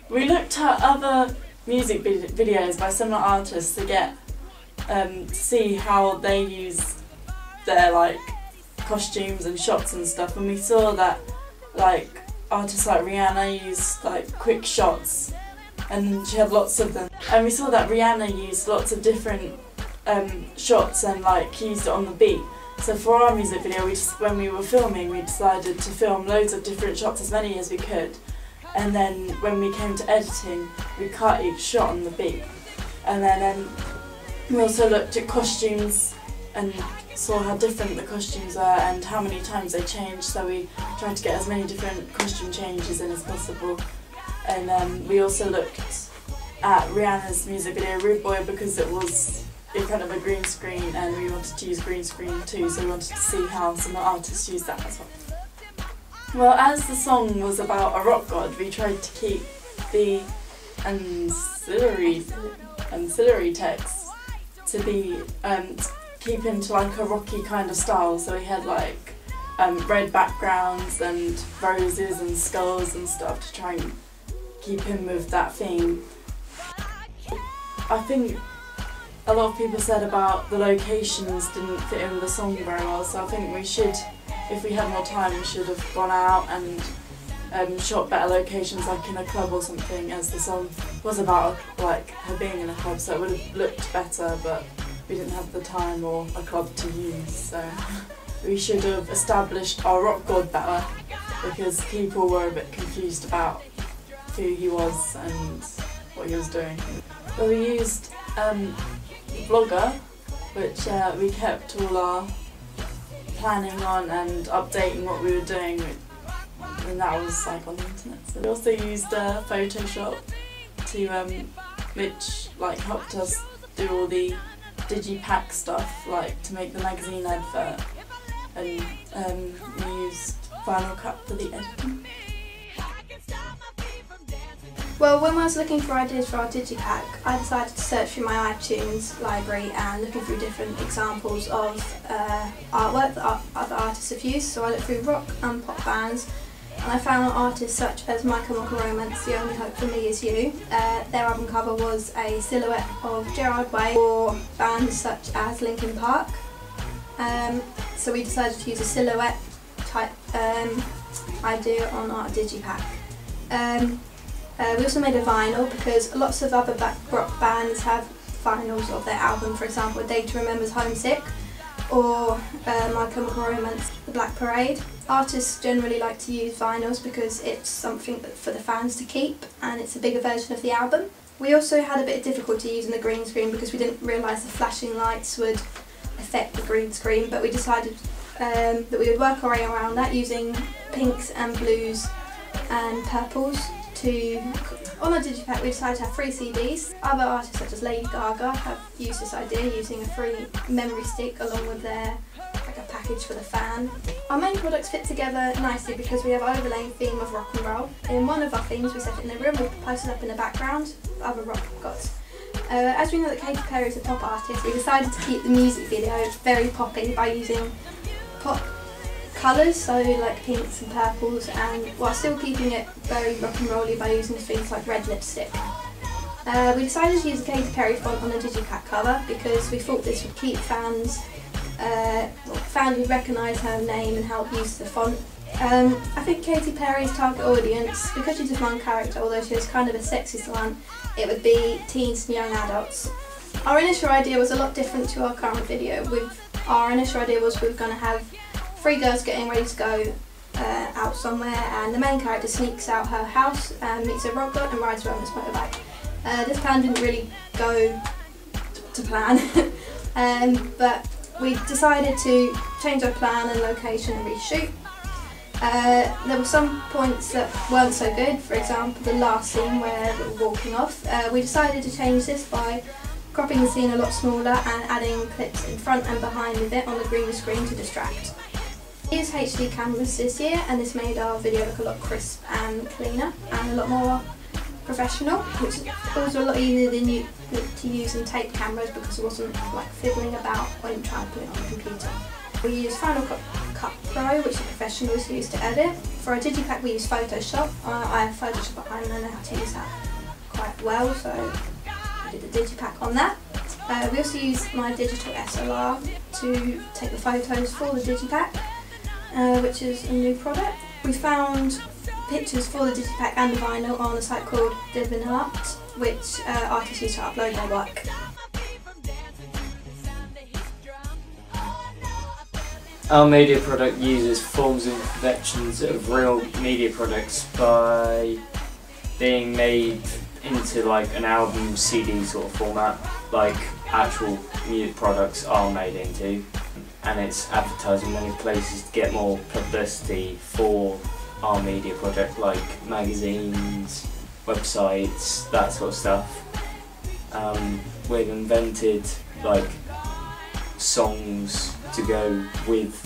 We looked at other music videos by similar artists to get to see how they use their like costumes and shots and stuff, and we saw that like artists like Rihanna used like quick shots, and she had lots of them. And we saw that Rihanna used lots of different shots and like used it on the beat. So for our music video, when we were filming, we decided to film loads of different shots, as many as we could. And then when we came to editing, we cut each shot on the beat. And then we also looked at costumes and saw how different the costumes were and how many times they changed. So we tried to get as many different costume changes in as possible. And we also looked at Rihanna's music video, Rude Boy, because it was in front of a green screen and we wanted to use green screen too, so we wanted to see how some artists use that as well. Well, as the song was about a rock god, we tried to keep the ancillary text to be keep into like a rocky kind of style. So we had like red backgrounds and roses and skulls and stuff to try and keep in with that theme. I think a lot of people said about the locations didn't fit in with the song very well, so I think we should, if we had more time, we should have gone out and shot better locations, like in a club or something, as the song was about like her being in a club, so it would have looked better, but we didn't have the time or a club to use, so we should have established our rock god better, because people were a bit confused about who he was and what he was doing. So we used Vlogger, which we kept all our planning on and updating what we were doing, and that was like on the internet. So we also used Photoshop to which like helped us do all the digipack stuff, like to make the magazine advert, and we used Final Cut for the editing. Well, when I was looking for ideas for our digipack, I decided to search through my iTunes library and looking through different examples of artwork that other artists have used. So I looked through rock and pop bands, and I found artists such as My Chemical Romance, The Only Hope for Me Is You. Their album cover was a silhouette of Gerard Way, or bands such as Linkin Park. So we decided to use a silhouette type idea on our digipack. We also made a vinyl because lots of other rock bands have vinyls of their album, for example Day to Remember's Homesick, or My Chemical Romance, The Black Parade. Artists generally like to use vinyls because it's something for the fans to keep, and it's a bigger version of the album. We also had a bit of difficulty using the green screen because we didn't realise the flashing lights would affect the green screen, but we decided that we would work our way around that using pinks and blues and purples. On our digipack we decided to have 3 CDs. Other artists such as Lady Gaga have used this idea using a free memory stick along with their a package for the fan. Our main products fit together nicely because we have an overlaying theme of rock and roll. In one of our themes we set it in a room, we posted up in the background other rock gods. As we know that Katy Perry is a pop artist, we decided to keep the music video very poppy by using pop colours, so like pinks and purples, and while still keeping it very rock and rolly by using things like red lipstick. We decided to use the Katy Perry font on the digipack cover because we thought this would keep fans would recognise her name and help use the font. I think Katy Perry's target audience, because she's a fun character, although she was kind of a sexist one, it would be teens and young adults. Our initial idea was a lot different to our current video. Our initial idea was we were going to have 3 girls getting ready to go out somewhere, and the main character sneaks out her house and meets a rock god and rides around this motorbike. This plan didn't really go to plan, but we decided to change our plan and location and reshoot. There were some points that weren't so good, for example the last scene where we were walking off. We decided to change this by cropping the scene a lot smaller and adding clips in front and behind of it on the green screen to distract. We used HD cameras this year, and this made our video look a lot crisp and cleaner and a lot more professional, which was a lot easier to use than tape cameras because it wasn't like fiddling about when trying to put it on the computer. We use Final Cut Pro, which professionals use to edit. For our digipack we use Photoshop. I have Photoshop at home and I know how to use that quite well, so I did the digipack on that. We also use my digital SLR to take the photos for the digipack, which is a new product. We found pictures for the digipack and the vinyl on a site called Divin Art, which artists use to upload their work. Our media product uses forms and conventions of real media products by being made into like an album CD sort of format, like actual music products are made into, and it's advertised in many places to get more publicity for our media project, like magazines, websites, that sort of stuff. We've invented like songs to go with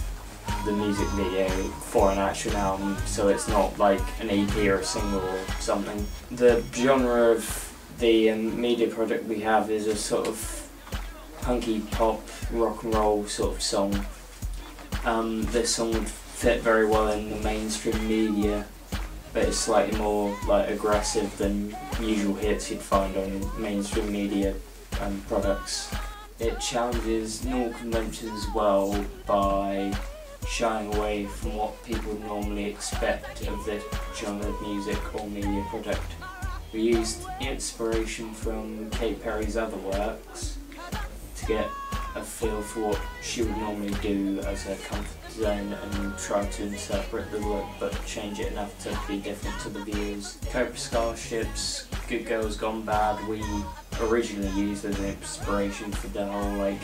the music video for an actual album, so it's not like an EP or a single or something. The genre of the media product we have is a sort of punky pop, rock and roll sort of song. This song would fit very well in the mainstream media, but it's slightly more like aggressive than usual hits you'd find on mainstream media products. It challenges normal conventions as well by shying away from what people normally expect of this genre of music or media product. We used inspiration from Katy Perry's other works to get a feel for what she would normally do as her comfort zone and try to interpret the work but change it enough to be different to the viewers. Cobra Starships, Good Girls Gone Bad, we originally used as an inspiration for the whole like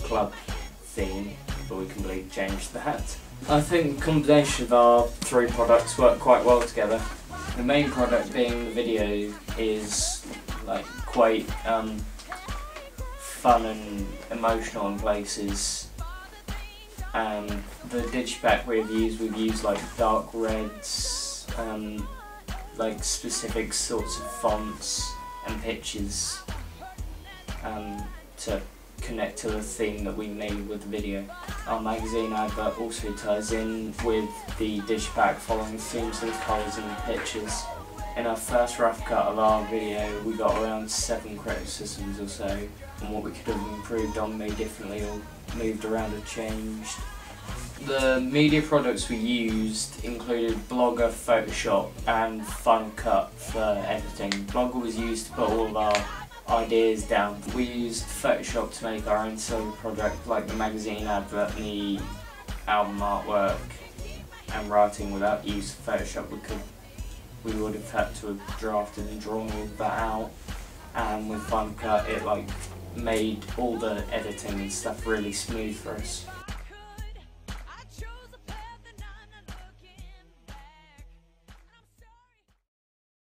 club theme, but we completely changed that. I think the combination of our three products work quite well together. The main product being the video is like quite fun and emotional in places, and the digipack we've used like dark reds, like specific sorts of fonts and pictures to connect to the theme that we made with the video. Our magazine advert also ties in with the digipack, following themes and colours and pictures. In our first rough cut of our video we got around 7 criticisms or so on what we could have improved on, made differently or moved around or changed. The media products we used included Blogger, Photoshop and Final Cut for editing. Blogger was used to put all of our ideas down. We used Photoshop to make our own solo product, like the magazine advert and the album artwork and writing. Without use of Photoshop we would have had to have drafted and drawn all that out, and with Final Cut it like made all the editing and stuff really smooth for us.